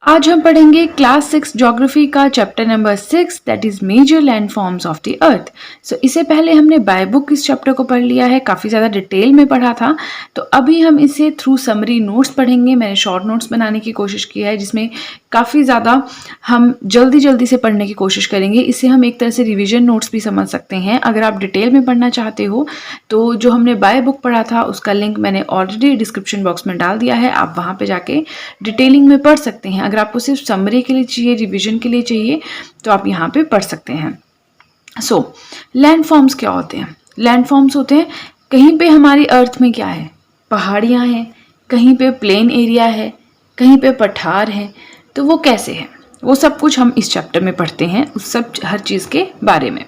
आज हम पढ़ेंगे क्लास 6 ज्योग्राफी का chapter number 6 that is major landforms of the earth. So इससे पहले हमने बाय बुक इस चैप्टर को पढ़ लिया है, काफ़ी ज़्यादा डिटेल में पढ़ा था। तो अभी हम इसे थ्रू समरी नोट्स पढ़ेंगे। मैंने शॉर्ट नोट्स बनाने की कोशिश की है जिसमें काफ़ी ज़्यादा हम जल्दी से पढ़ने की कोशिश करेंगे। इसे हम एक तरह से रिविजन नोट्स भी समझ सकते हैं। अगर आप डिटेल में पढ़ना चाहते हो तो जो हमने बाय बुक पढ़ा था उसका लिंक मैंने ऑलरेडी डिस्क्रिप्शन बॉक्स में डाल दिया है, आप वहाँ पे जाके डिटेलिंग में पढ़ सकते हैं। अगर आपको सिर्फ समरी के लिए चाहिए, रिवीजन के लिए चाहिए, तो आप यहाँ पे पढ़ सकते हैं। सो लैंडफॉर्म्स क्या होते हैं? लैंडफॉर्म्स होते हैं कहीं पे हमारी अर्थ में क्या है, पहाड़ियाँ हैं, कहीं पे प्लेन एरिया है, कहीं पे पठार है। तो वो कैसे है, वो सब कुछ हम इस चैप्टर में पढ़ते हैं, उस सब हर चीज़ के बारे में।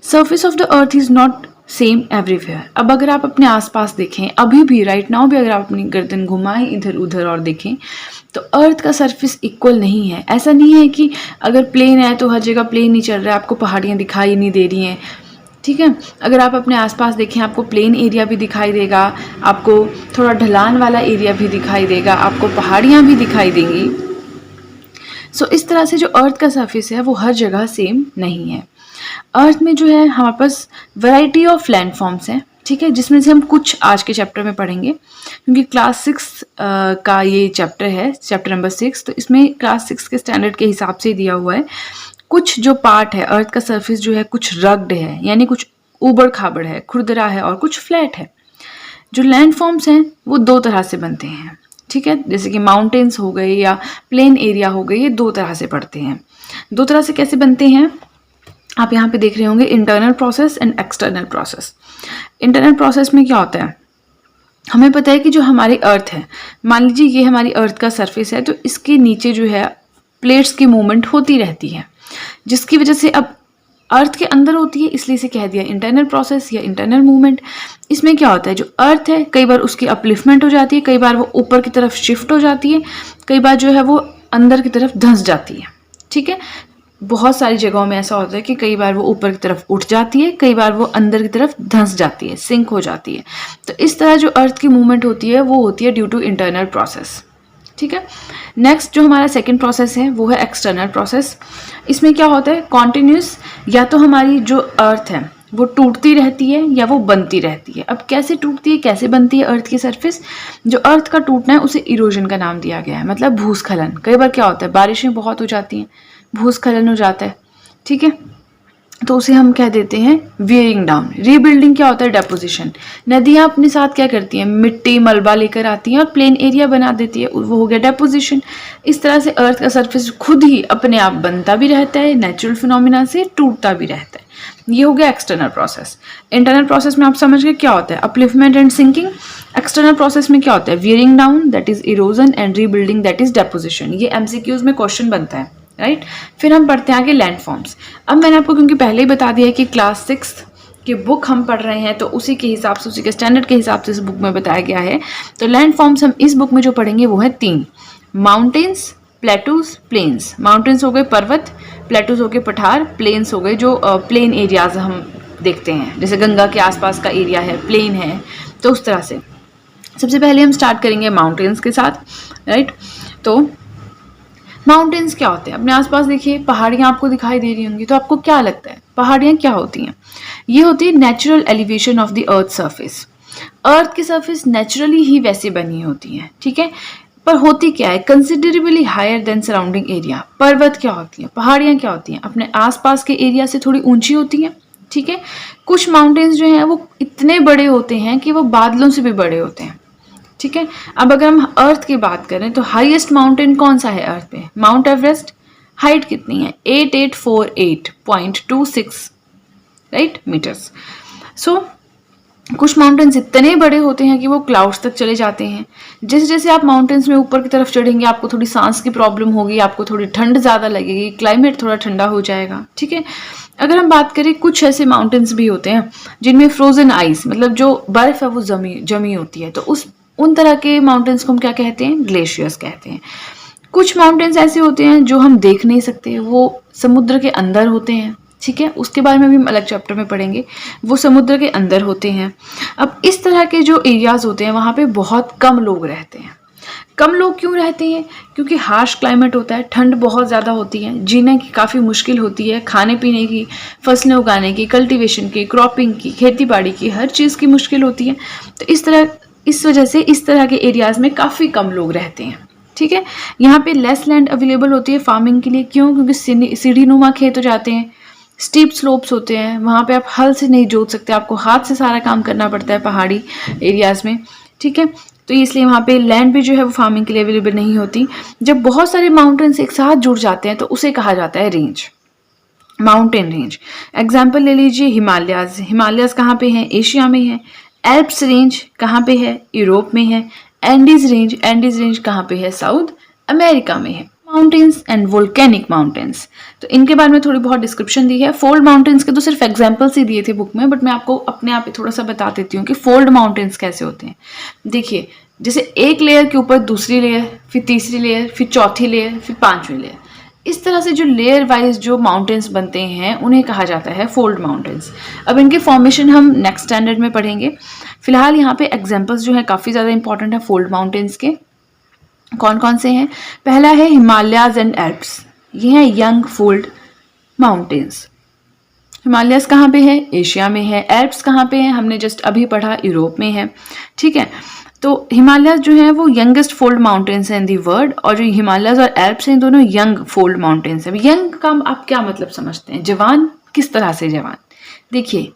Surface of the earth is not same everywhere. अब अगर आप अपने आसपास देखें, अभी भी राइट नाउ भी अगर आप अपनी गर्दन घुमाएं इधर उधर और देखें तो अर्थ का सरफेस इक्वल नहीं है। ऐसा नहीं है कि अगर प्लेन है तो हर जगह प्लेन ही चल रहा है, आपको पहाड़ियाँ दिखाई नहीं दे रही हैं, ठीक है। अगर आप अपने आसपास देखें आपको प्लेन एरिया भी दिखाई देगा, आपको थोड़ा ढलान वाला एरिया भी दिखाई देगा, आपको पहाड़ियाँ भी दिखाई देंगी। सो इस तरह से जो अर्थ का सरफेस है वो हर जगह सेम नहीं है। अर्थ में जो है हमारे पास वैरायटी ऑफ लैंडफॉर्म्स हैं, ठीक है, जिसमें से हम कुछ आज के चैप्टर में पढ़ेंगे। क्योंकि क्लास 6 का ये चैप्टर है, चैप्टर नंबर 6, तो इसमें क्लास 6 के स्टैंडर्ड के हिसाब से दिया हुआ है। कुछ जो पार्ट है अर्थ का सरफेस जो है कुछ रग्ड है, यानी कुछ ऊबड़ खाबड़ है, खुरदरा है, और कुछ फ्लैट है। जो लैंडफॉर्म्स हैं वो दो तरह से बनते हैं, ठीक है, जैसे कि माउंटेन्स हो गए या प्लेन एरिया हो गए, ये दो तरह से पढ़ते हैं। दो तरह से कैसे बनते हैं आप यहाँ पे देख रहे होंगे, internal process and external process. Internal process में क्या होता है, हमें पता है कि जो हमारी अर्थ है, मान लीजिए ये हमारी अर्थ का सरफेस है, तो इसके नीचे जो है प्लेट्स की मूवमेंट होती रहती है, जिसकी वजह से अब अर्थ के अंदर होती है, इसलिए इसे कह दिया इंटरनल प्रोसेस या इंटरनल मूवमेंट। इसमें क्या होता है, जो अर्थ है कई बार उसकी अपलिफ्टमेंट हो जाती है, कई बार वो ऊपर की तरफ शिफ्ट हो जाती है, कई बार जो है वो अंदर की तरफ धंस जाती है, ठीक है। बहुत सारी जगहों में ऐसा होता है कि कई बार वो ऊपर की तरफ उठ जाती है, कई बार वो अंदर की तरफ धंस जाती है, सिंक हो जाती है। तो इस तरह जो अर्थ की मूवमेंट होती है वो होती है ड्यू टू इंटरनल प्रोसेस, ठीक है। नेक्स्ट जो हमारा सेकंड प्रोसेस है वो है एक्सटर्नल प्रोसेस। इसमें क्या होता है, कॉन्टिन्यूस, या तो हमारी जो अर्थ है वो टूटती रहती है या वो बनती रहती है। अब कैसे टूटती है, कैसे बनती है अर्थ की सरफेस? जो अर्थ का टूटना है उसे इरोजन का नाम दिया गया है, मतलब भूस्खलन। कई बार क्या होता है, बारिशें बहुत हो जाती हैं, भूस्खलन हो जाता है, ठीक है, तो उसे हम कह देते हैं वियरिंग डाउन। रीबिल्डिंग क्या होता है, डेपोजिशन। नदियाँ अपने साथ क्या करती हैं, मिट्टी मलबा लेकर आती हैं और प्लेन एरिया बना देती है, वो हो गया डेपोजिशन। इस तरह से अर्थ का सरफेस खुद ही अपने आप बनता भी रहता है, नेचुरल फिनोमिना से टूटता भी रहता है। ये हो गया एक्सटर्नल प्रोसेस। इंटरनल प्रोसेस में आप समझ गए क्या होता है, upliftment and sinking. External process में क्या होता है, wearing down that is erosion and rebuilding that is deposition. ये एमसीक्यूज में क्वेश्चन बनता है, राइट। फिर हम पढ़ते हैं आगे लैंडफॉर्म्स। अब मैंने आपको क्योंकि पहले ही बता दिया है कि क्लास 6 की बुक हम पढ़ रहे हैं, तो उसी के हिसाब से, उसी के स्टैंडर्ड के हिसाब से इस बुक में बताया गया है। तो लैंडफॉर्म्स हम इस बुक में जो पढ़ेंगे वो है 3, माउंटेन्स, प्लेटूज, प्लेन्स। माउंटेन्स हो गए पर्वत, प्लेटूज हो गए पठार, प्लेन्स हो गए जो प्लेन एरियाज हम देखते हैं, जैसे गंगा के आसपास का एरिया है, प्लेन है, तो उस तरह से। सबसे पहले हम स्टार्ट करेंगे माउंटेन्स के साथ, राइट। तो माउंटेन्स क्या होते हैं, अपने आसपास देखिए पहाड़ियाँ आपको दिखाई दे रही होंगी, तो आपको क्या लगता है पहाड़ियाँ क्या होती हैं? ये होती है natural elevation of the earth surface. Earth की सरफेस नेचुरली ही वैसे बनी होती है, ठीक है, पर होती क्या है, considerably higher than surrounding area. पर्वत क्या होती हैं, पहाड़ियाँ क्या होती हैं, अपने आसपास के एरिया से थोड़ी ऊंची होती हैं, ठीक है। कुछ माउंटेन्स जो हैं वो इतने बड़े होते हैं कि वो बादलों से भी बड़े होते हैं, ठीक है। अब अगर हम अर्थ की बात करें तो हाईएस्ट माउंटेन कौन सा है अर्थ पे, माउंट एवरेस्ट। हाइट कितनी है, 8848.26 राइट मीटर्स। सो कुछ माउंटेन्स इतने बड़े होते हैं कि वो क्लाउड्स तक चले जाते हैं। जैसे जैसे आप माउंटेन्स में ऊपर की तरफ चढ़ेंगे आपको थोड़ी सांस की प्रॉब्लम होगी, आपको थोड़ी ठंड ज़्यादा लगेगी, क्लाइमेट थोड़ा ठंडा हो जाएगा, ठीक है। अगर हम बात करें, कुछ ऐसे माउंटेन्स भी होते हैं जिनमें फ्रोजन आइस, मतलब जो बर्फ़ है वो जमी होती है, तो उन तरह के माउंटेन्स को हम क्या कहते हैं, ग्लेशियर्स कहते हैं। कुछ माउंटेन्स ऐसे होते हैं जो हम देख नहीं सकते, वो समुद्र के अंदर होते हैं, ठीक है, उसके बारे में भी हम अलग चैप्टर में पढ़ेंगे, वो समुद्र के अंदर होते हैं। अब इस तरह के जो एरियाज होते हैं वहाँ पे बहुत कम लोग रहते हैं। कम लोग क्यों रहते हैं? क्योंकि हार्श क्लाइमेट होता है, ठंड बहुत ज़्यादा होती है, जीने की काफ़ी मुश्किल होती है, खाने पीने की, फसलें उगाने की, कल्टीवेशन की, क्रॉपिंग की, खेती बाड़ी की, हर चीज़ की मुश्किल होती है। तो इस वजह से इस तरह के एरियाज़ में काफ़ी कम लोग रहते हैं। ठीक है, यहाँ पे लेस लैंड अवेलेबल होती है फार्मिंग के लिए। क्यों? क्योंकि सीढ़ी नुमा खेत हो जाते हैं, स्टीप स्लोप्स होते हैं, वहाँ पे आप हल से नहीं जोत सकते, आपको हाथ से सारा काम करना पड़ता है पहाड़ी एरियाज़ में। ठीक है, तो इसलिए वहाँ पे लैंड भी जो है वो फार्मिंग के लिए अवेलेबल नहीं होती। जब बहुत सारे माउंटेन्स एक साथ जुड़ जाते हैं तो उसे कहा जाता है रेंज, माउंटेन रेंज। एग्जाम्पल ले लीजिए हिमालयाज। हिमालयाज कहाँ पे हैं? एशिया में है। एल्प्स रेंज कहाँ पे है? यूरोप में है। एंडीज रेंज कहाँ पे है? साउथ अमेरिका में है। माउंटेन्स एंड वोल्केनिक माउंटेन्स, तो इनके बारे में थोड़ी बहुत डिस्क्रिप्शन दी है। फोल्ड माउंटेन्स के तो सिर्फ एग्जाम्पल्स ही दिए थे बुक में, बट मैं आपको अपने आप ही थोड़ा सा बता देती हूँ कि फोल्ड माउंटेन्स कैसे होते हैं। देखिए, जैसे एक लेयर के ऊपर दूसरी लेयर, फिर तीसरी लेयर, फिर चौथी लेयर, फिर पांचवी लेयर, इस तरह से जो लेयर वाइज जो माउंटेन्स बनते हैं उन्हें कहा जाता है फोल्ड माउंटेन्स। अब इनके फॉर्मेशन हम नेक्स्ट स्टैंडर्ड में पढ़ेंगे। फिलहाल यहाँ पे एग्जाम्पल्स जो है काफ़ी ज़्यादा इंपॉर्टेंट है फोल्ड माउंटेन्स के। कौन कौन से हैं? पहला है हिमालयाज एंड एल्प्स, ये हैं यंग फोल्ड माउंटेन्स। हिमालयस कहाँ पे है? एशिया में है। एल्प्स कहाँ पे है? हमने जस्ट अभी पढ़ा, यूरोप में है। ठीक है, तो हिमालयस जो है वो यंगेस्ट फोल्ड माउंटेन्स हैं इन दी वर्ल्ड, और जो हिमालयस और एल्प्स हैं दोनों यंग फोल्ड माउंटेन्स हैं। यंग का आप क्या मतलब समझते हैं? जवान, किस तरह से जवान? देखिए,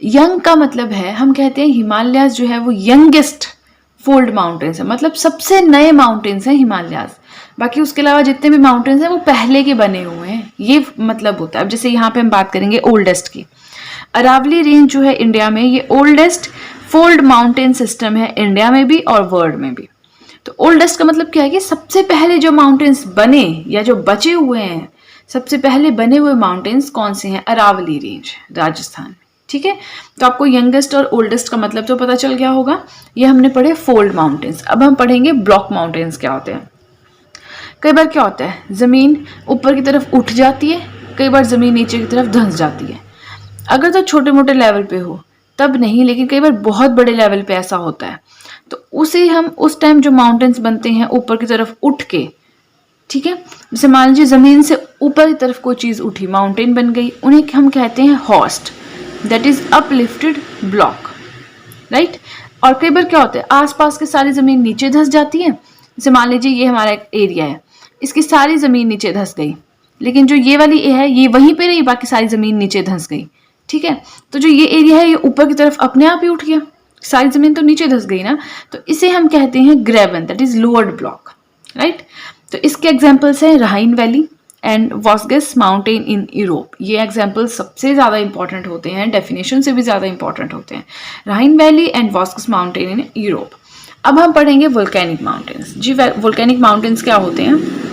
यंग का मतलब है, हम कहते हैं हिमालयस जो है वो यंगेस्ट फोल्ड माउंटेन्स है, मतलब सबसे नए माउंटेन्स हैं हिमालयाज। बाकी उसके अलावा जितने भी माउंटेन्स हैं वो पहले के बने हुए हैं, ये मतलब होता है। अब जैसे यहाँ पे हम बात करेंगे ओल्डेस्ट की, अरावली रेंज जो है इंडिया में, ये ओल्डेस्ट फोल्ड माउंटेन सिस्टम है इंडिया में भी और वर्ल्ड में भी। तो ओल्डेस्ट का मतलब क्या है कि सबसे पहले जो माउंटेन्स बने या जो बचे हुए हैं, सबसे पहले बने हुए माउंटेन्स कौन से हैं? अरावली रेंज, राजस्थान। ठीक है, तो आपको यंगेस्ट और ओल्डेस्ट का मतलब तो पता चल गया होगा। ये हमने पढ़े फोल्ड माउंटेन्स। अब हम पढ़ेंगे ब्लॉक माउंटेन्स क्या होते हैं। कई बार क्या होता है, ज़मीन ऊपर की तरफ उठ जाती है, कई बार ज़मीन नीचे की तरफ धंस जाती है। अगर तो छोटे मोटे लेवल पे हो तब नहीं, लेकिन कई बार बहुत बड़े लेवल पे ऐसा होता है, तो उसे हम उस टाइम जो माउंटेन्स बनते हैं ऊपर की तरफ उठ के, ठीक है, जैसे मान लीजिए ज़मीन से ऊपर की तरफ कोई चीज़ उठी, माउंटेन बन गई, उन्हें हम कहते हैं host, that is uplifted block, right. और कई बार क्या होता है, आसपास की सारी ज़मीन नीचे धंस जाती है। जैसे मान लीजिए ये हमारा एक एरिया है, इसकी सारी ज़मीन नीचे धंस गई, लेकिन जो ये वाली ए है ये वहीं पे रही, बाकी सारी ज़मीन नीचे धंस गई। ठीक है, तो जो ये एरिया है ये ऊपर की तरफ अपने आप ही उठ गया, सारी ज़मीन तो नीचे धंस गई ना, तो इसे हम कहते हैं graben, that is lowered block, right. तो इसके एग्जाम्पल्स हैं राइन वैली एंड वॉस्गस माउंटेन इन यूरोप। ये एग्जाम्पल सबसे ज़्यादा इंपॉर्टेंट होते हैं, डेफिनेशन से भी ज़्यादा इंपॉर्टेंट होते हैं, राइन वैली एंड वॉस्गस माउंटेन इन यूरोप। अब हम पढ़ेंगे वोल्केनिक माउंटेन्स। जी, वोल्केनिक माउंटेन्स क्या होते हैं?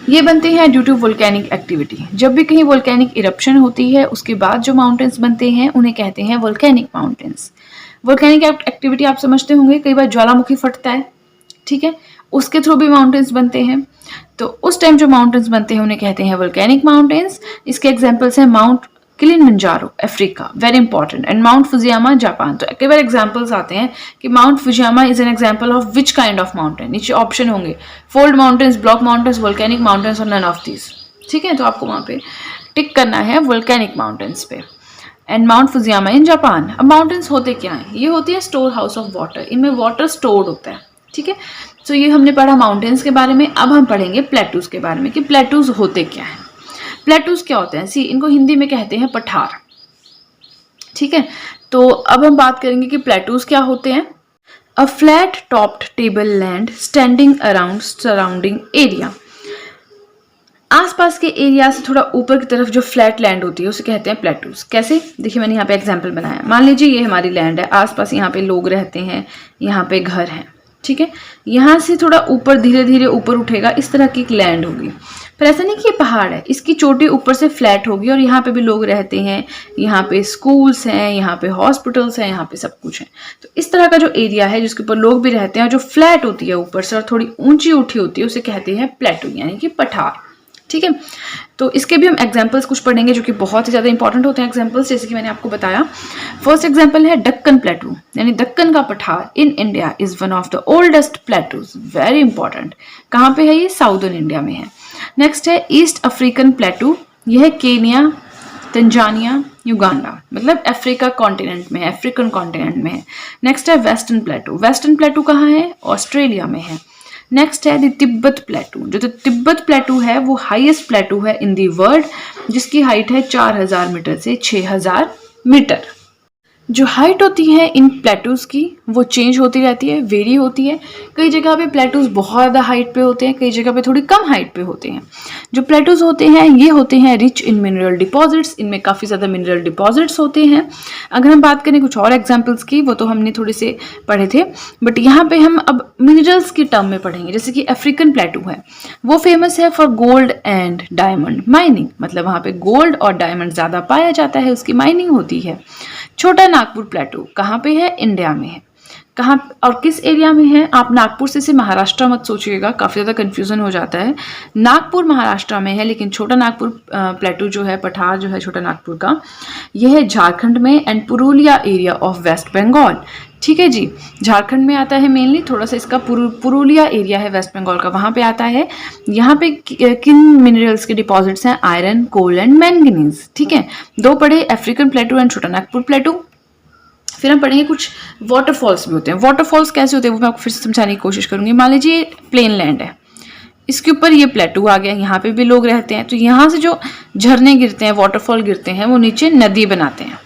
ये बनते हैं ड्यू टू वोल्केनिक एक्टिविटी। जब भी कहीं वोल्केनिक इरप्शन होती है उसके बाद जो माउंटेन्स बनते हैं उन्हें कहते हैं वोल्केनिक माउंटेन्स। वोल्केनिक एक्टिविटी आप समझते होंगे, कई बार ज्वालामुखी फटता है, ठीक है, उसके थ्रू भी माउंटेन्स बनते हैं। तो उस टाइम जो माउंटेन्स बनते हैं उन्हें कहते हैं वोल्केनिक माउंटेन्स। इसके एग्जाम्पल्स हैं mount Kilimanjaro Africa, very important, and mount Fujiyama Japan. तो कई बार एग्जाम्पल्स आते हैं कि mount Fujiyama is an example of which kind of mountain. नीचे ऑप्शन होंगे fold mountains, block mountains, volcanic mountains और नन ऑफ दीज। ठीक है, तो आपको वहाँ पे टिक करना है वोल्केनिक माउंटेन्स पे। And mount Fujiyama in Japan. अब माउंटेन्स होते क्या हैं? ये होती है स्टोर हाउस ऑफ वाटर, इनमें वाटर स्टोर्ड होता है। ठीक है, तो ये हमने पढ़ा माउंटेन्स के बारे में। अब हम पढ़ेंगे प्लेटूज के बारे में कि प्लेटूज होते क्या हैं। प्लेटूज क्या होते हैं? सी, इनको हिंदी में कहते हैं पठार। ठीक है, तो अब हम बात करेंगे कि प्लेटूज क्या होते हैं। A flat topped table land standing around surrounding area. आसपास के एरिया से थोड़ा ऊपर की तरफ जो फ्लैट लैंड होती है उसे कहते हैं प्लेटूज। कैसे? देखिए, मैंने यहाँ पे एग्जाम्पल बनाया। मान लीजिए ये हमारी लैंड है, आसपास यहाँ पे लोग रहते हैं, यहाँ पे घर हैं, ठीक है, यहाँ से थोड़ा ऊपर धीरे धीरे ऊपर उठेगा, इस तरह की एक लैंड होगी। पर ऐसा नहीं कि ये पहाड़ है, इसकी चोटी ऊपर से फ्लैट होगी और यहाँ पे भी लोग रहते हैं, यहाँ पे स्कूल्स हैं, यहाँ पे हॉस्पिटल्स हैं, यहाँ पे सब कुछ है। तो इस तरह का जो एरिया है जिसके ऊपर लोग भी रहते हैं और जो फ्लैट होती है ऊपर से और थोड़ी ऊंची उठी होती है उसे कहते हैं प्लेटू, यानी कि पठार। ठीक है, तो इसके भी हम एग्जाम्पल्स कुछ पढ़ेंगे जो कि बहुत ही ज़्यादा इंपॉर्टेंट होते हैं एग्जाम्पल्स, जैसे कि मैंने आपको बताया। फर्स्ट एग्जाम्पल है दक्कन प्लेटू, यानी दक्कन का पठार in India is one of the oldest plateaus, very important. कहाँ पे है ये? साउदर्न इंडिया में है। नेक्स्ट है ईस्ट अफ्रीकन प्लेटू, यह है केनिया, तंजानिया, युगांडा, मतलब अफ्रीका कॉन्टिनेंट में, अफ्रीकन कॉन्टिनेंट में है। नेक्स्ट है वेस्टर्न प्लेटू, वेस्टर्न प्लेटू कहाँ है? ऑस्ट्रेलिया में है। नेक्स्ट है द तिब्बत प्लेटू, जो तिब्बत प्लेटू है वो हाईएस्ट प्लेटू है इन दी वर्ल्ड, जिसकी हाइट है 4000 मीटर से 6000 मीटर। जो हाइट होती है इन प्लेटूज की वो चेंज होती रहती है, वेरी होती है। कई जगह पे प्लेटूज बहुत ज़्यादा हाइट पे होते हैं, कई जगह पे थोड़ी कम हाइट पे होते हैं। जो प्लेटूज होते हैं ये होते हैं रिच इन मिनरल डिपॉजिट्स, इनमें काफ़ी ज़्यादा मिनरल डिपॉजिट्स होते हैं। अगर हम बात करें कुछ और एग्जाम्पल्स की, वो तो हमने थोड़े से पढ़े थे, बट यहाँ पे हम अब मिनरल्स की टर्म में पढ़ेंगे। जैसे कि अफ्रीकन प्लेटू है, वो फेमस है for gold and diamond mining, मतलब वहाँ पे गोल्ड और डायमंड ज़्यादा पाया जाता है, उसकी माइनिंग होती है। छोटा नागपुर प्लेटू कहाँ पे है? इंडिया में है। कहाँ और किस एरिया में है? आप नागपुर से महाराष्ट्र मत सोचिएगा, काफ़ी ज़्यादा कंफ्यूजन हो जाता है। नागपुर महाराष्ट्र में है, लेकिन छोटा नागपुर प्लेटू जो है, पठार जो है छोटा नागपुर का, यह है झारखंड में and Purulia area of West Bengal. ठीक है जी, झारखंड में आता है मेनली, थोड़ा सा इसका पुरुलिया एरिया है वेस्ट बंगाल का, वहाँ पे आता है। यहाँ पे किन मिनरल्स के डिपॉजिट्स हैं? Iron, coal and manganese. ठीक है, दो पढ़े, अफ्रीकन प्लेटू एंड छोटा नागपुर प्लेटू। फिर हम पढ़ेंगे कुछ वाटरफॉल्स भी होते हैं। वाटरफॉल्स कैसे होते हैं वो मैं आपको फिर से समझाने की कोशिश करूंगी। मान लीजिए प्लेन लैंड है, इसके ऊपर ये प्लेटू आ गया, यहाँ पे भी लोग रहते हैं, तो यहाँ से जो झरने गिरते हैं, वाटरफॉल गिरते हैं, वो नीचे नदी बनाते हैं।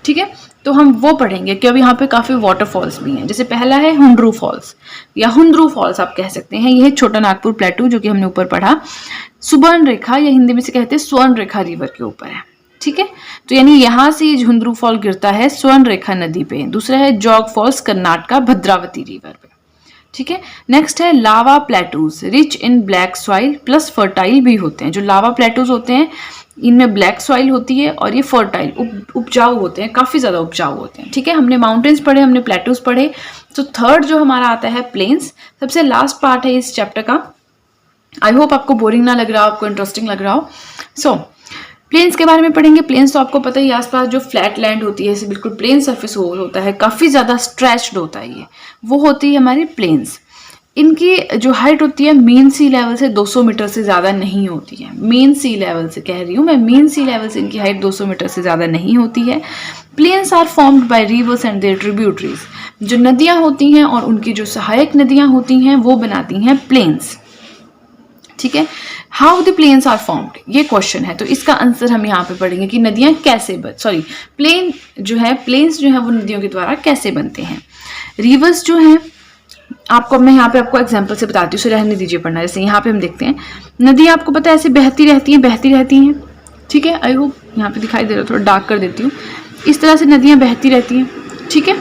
ठीक है, तो हम वो पढ़ेंगे कि अब यहाँ पे काफ़ी वाटरफॉल्स भी हैं। जैसे पहला है हुंड्रू फॉल्स या हुंद्रू फॉल्स आप कह सकते हैं, यह छोटा नागपुर प्लेटू जो कि हमने ऊपर पढ़ा, सुबर्ण रेखा या हिंदी में से कहते हैं स्वर्ण रेखा रिवर के ऊपर है। ठीक है, तो यानी यहाँ से हुंद्रू फॉल गिरता है स्वर्ण रेखा नदी पे। दूसरा है जॉग फॉल्स कर्नाटका भद्रावती रिवर पे। ठीक है, नेक्स्ट है lava plateaus, rich in black soil plus fertile भी होते हैं। जो लावा प्लेटूज होते हैं इनमें ब्लैक सॉइल होती है और ये फर्टाइल उपजाऊ होते हैं, काफ़ी ज़्यादा उपजाऊ होते हैं। ठीक है, हमने माउंटेन्स पढ़े, हमने प्लेटूज पढ़े। तो थर्ड जो हमारा आता है प्लेन्स, सबसे लास्ट पार्ट है इस चैप्टर का। आई होप आपको बोरिंग ना लग रहा हो, आपको इंटरेस्टिंग लग रहा हो। सो प्लेन्स के बारे में पढ़ेंगे। प्लेन्स तो आपको पता ही, आसपास जो फ्लैट लैंड होती है, ऐसे बिल्कुल प्लेन सरफेस होता है, काफ़ी ज़्यादा स्ट्रेच्ड होता है, ये वो होती है हमारी प्लेन्स। इनकी जो हाइट होती है मीन सी लेवल से 200 मीटर से ज़्यादा नहीं होती है। मीन सी लेवल से कह रही हूँ मैं, मीन सी लेवल से इनकी हाइट 200 मीटर से ज़्यादा नहीं होती है। Plains are formed by rivers and their tributaries, जो नदियाँ होती हैं और उनकी जो सहायक नदियाँ होती हैं वो बनाती हैं प्लेन्स। ठीक है, how the plains are formed, ये क्वेश्चन है, तो इसका आंसर हम यहाँ पे पढ़ेंगे कि नदियाँ कैसे प्लेन जो है, प्लेन्स जो है वो नदियों के द्वारा कैसे बनते हैं। रिवर्स जो है, आपको मैं यहाँ पे आपको एग्जांपल से बताती हूँ, उसे रहने दीजिए पढ़ना। जैसे यहाँ पे हम देखते हैं नदी, आपको पता है ऐसे बहती रहती हैं। ठीक है, आई होप यहाँ पे दिखाई दे रहा है, थोड़ा डार्क कर देती हूँ। इस तरह से नदियाँ बहती रहती हैं। ठीक है,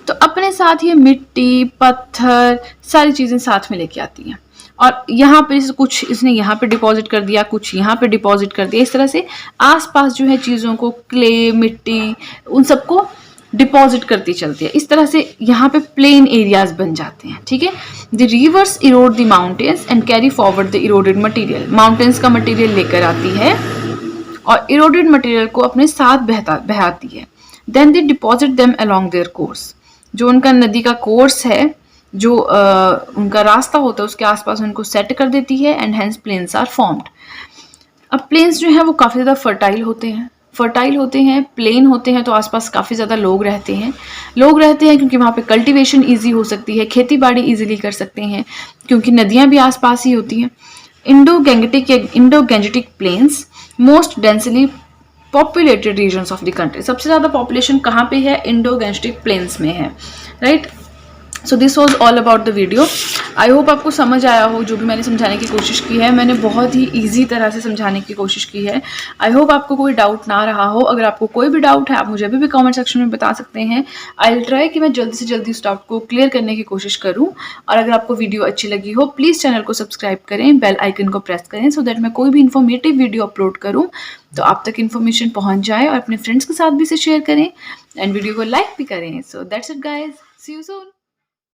तो अपने साथ ये मिट्टी, पत्थर, सारी चीज़ें साथ में लेके आती हैं। और यहाँ पे कुछ इसने यहाँ पे डिपॉजिट कर दिया, कुछ यहाँ पे डिपॉजिट कर दिया। इस तरह से आसपास जो है चीज़ों को, क्ले, मिट्टी, उन सबको डिपॉजिट करती चलती है। इस तरह से यहाँ पे प्लेन एरियाज बन जाते हैं। ठीक है, the reverse Erode the mountains and carry forward the eroded material, mountains का मटेरियल लेकर आती है और इरोडेड मटेरियल को अपने साथ बहाती है। Then they deposit them along their course, जो उनका नदी का कोर्स है, जो उनका रास्ता होता है, उसके आसपास उनको सेट कर देती है and hence plains are formed. अब प्लेन्स जो है वो काफ़ी ज़्यादा फर्टाइल होते हैं, प्लेन होते हैं, तो आसपास काफ़ी ज़्यादा लोग रहते हैं क्योंकि वहाँ पे कल्टीवेशन ईजी हो सकती है, खेती बाड़ी ईजिली कर सकते हैं क्योंकि नदियाँ भी आसपास ही होती हैं। Indo Gangetic plains most densely populated regions of the country, सबसे ज़्यादा पॉपुलेशन कहाँ पे है? इंडो गैंजेटिक प्लेन्स में है। Right, so this was all about the video. I hope आपको समझ आया हो जो भी मैंने समझाने की कोशिश की है। मैंने बहुत ही ईजी तरह से समझाने की कोशिश की है। आई होप आपको कोई डाउट ना रहा हो। अगर आपको कोई भी डाउट है आप मुझे अभी भी कमेंट सेक्शन में बता सकते हैं। आई विल ट्राई कि मैं जल्दी से जल्दी उस डाउट को क्लियर करने की कोशिश करूँ। और अगर आपको वीडियो अच्छी लगी हो प्लीज़ चैनल को सब्सक्राइब करें, बेल आइकन को प्रेस करें, सो दैट मैं कोई भी इन्फॉर्मेटिव वीडियो अपलोड करूँ तो आप तक इन्फॉर्मेशन पहुँच जाए। और अपने फ्रेंड्स के साथ भी इसे शेयर करें एंड वीडियो को लाइक भी करें। So that's it guys, see you soon.